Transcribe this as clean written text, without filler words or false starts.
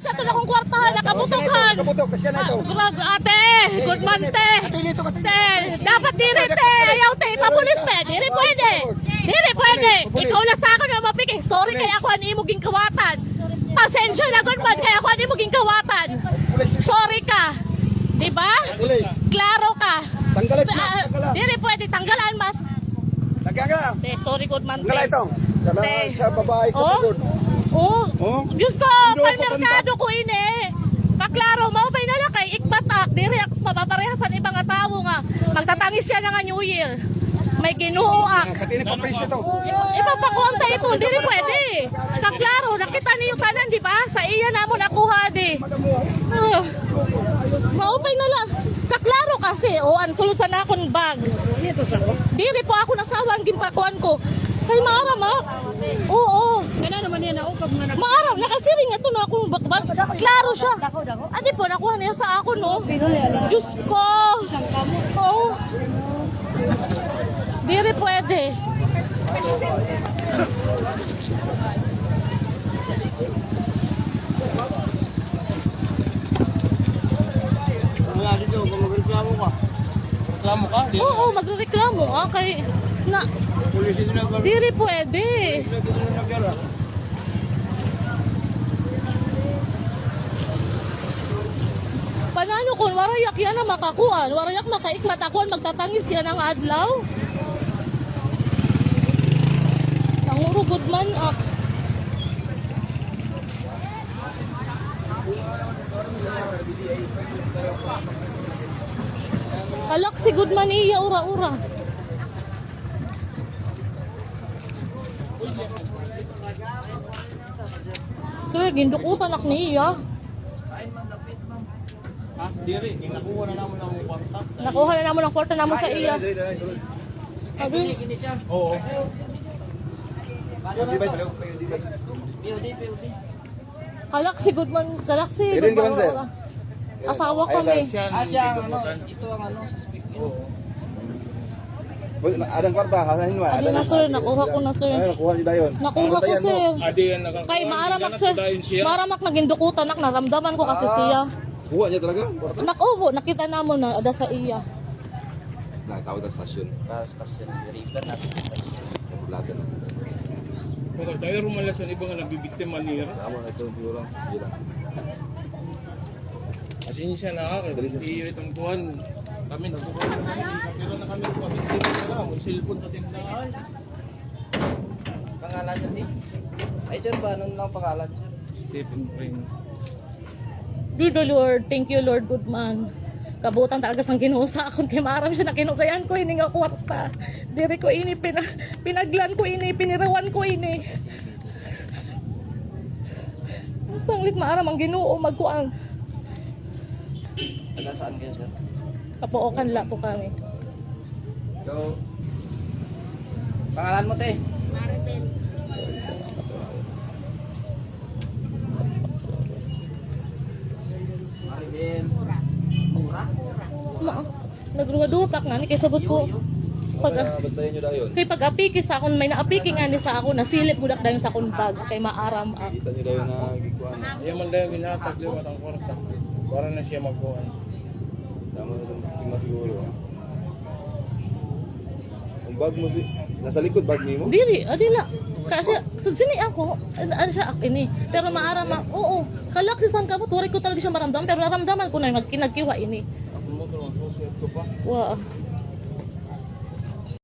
Sa ito na kong kwartahan, nakabutukan. Kabutok, kasi na ito. Grabe ate, good man te. Te, dapat diri te, ayaw te, papulis te. Diri pwede. Diri pwede. Ikaw lang sa akin na mapiking. Sorry kaya ako ani mo ging kawatan. Pasensya na good man kaya ako ani mo ging kawatan. Sorry ka. Di ba? Klaro ka. Tanggalan. Diri pwede tanggalan mas. Nagkaka. Te, sorry good man te. Tanggalan ito. Dala sa babae ko doon. Oh, Diyos ko, panmerkado ko ini. Kaklaro, maupay na lang kay ikbatak. Diri ako mapaparehasan ibang nga tao nga. Magtatangis siya na nga New Year. May ginuuak. Katini pa presyo ito. Ipapakonta ito, diri pwede. Kaklaro, nakita niyo tanan, di ba? Sa iya na mo nakuha, di. Maupay na lang. Kaklaro kasi, ang sulod sa nakon bag. Diri po ako nasawang gimpakuan ko. Kay maaram ha? Oo. Kaya naman yan ako pag manag... Maaram, nakasiring ito na akong bakbak. Klaro siya. Adi po, nakuha niya sa ako, no? Diyos ko. Oo. Diri pwede. Wala dito, magreklamo ka. Reklamo ka? Oo, magreklamo. Kay... Na... Diri pwede. Panano kung warayak yan na makakuan, warayak makaikmat ako, magtatangis yan ang adlaw. Nanguro good man up. Alak si good man iya ura-ura. Sir, gindukutan ak niya. Ha? Diri, nakuha na naman ang kwarta. Nakuha na naman ang kwarta naman sa iya. Sabi, Oo. Galaxy Goodman, Galaxy Irin ka man, sir? Asawa kami. Ito ang ano sa speaker. Adang kwarta, hasahin mo. Adi na sir, nakuha ko na sir. Ay, nakuha ni Dayon. Nakuha ko sir. Adi yan nakakakuha. Kay maaramak sir, maaramak nagindukutan nak, naramdaman ko kasi siya. Kuha niya talaga? Kwarta? Nakuha, nakita namo na ada sa iya. Nakatawag na stasyon. Stasyon, river natin stasyon. Plata na. Pero tayo rumalas ang iba nga nabibiktima niya. Tama na ito siguro. Hindi lang. Kasi siya na Dali, sir. iiwit ang kuhan. Kami nagkukuha na kami. Pero na kami mabiktima na lang. Ang cellphone sa tindahan. Pangalan niya, Tim? Ay, sir, paano lang pangalan niya, sir? Stephen Pring. Dear the Lord, thank you Lord Goodman. Kabutan talaga sang Ginoo sa akon kay maaram siya na kinugayan ko ini nga kwarta. Diri ko ini pinaglan ko ini, pinirawan ko ini. Sanglit maaram ang Ginoo magkuan. Taga saan kayo, sir? Kapuokan la po kami. Ikaw, Pangalan mo, te? Maribel. Mura? Nagruwa-dupak nga ni kay sabot ko. Pag bantayan nyo Dayon. kay pag-apiki sa akon may naapiki nga ni sa ako nasilip gudak dayon sa akon bag kay maaram ak. Kita nyo Dayon na gikuhan. Iya man daw ginatag liwat ang kwarta. Para na siya magkuhan. Tama na itong tingnan siguro. Ang bag mo si... Nasa likod bag ni mo? Diri, adila. Kasi sini ako, ano siya ini. Pero maaram oo. Kalak si sang kamot, wari ko talaga siya maramdaman pero naramdaman ko na yung kinagkiwa ini. Ako mo ito, ang susunod ko pa. Wow.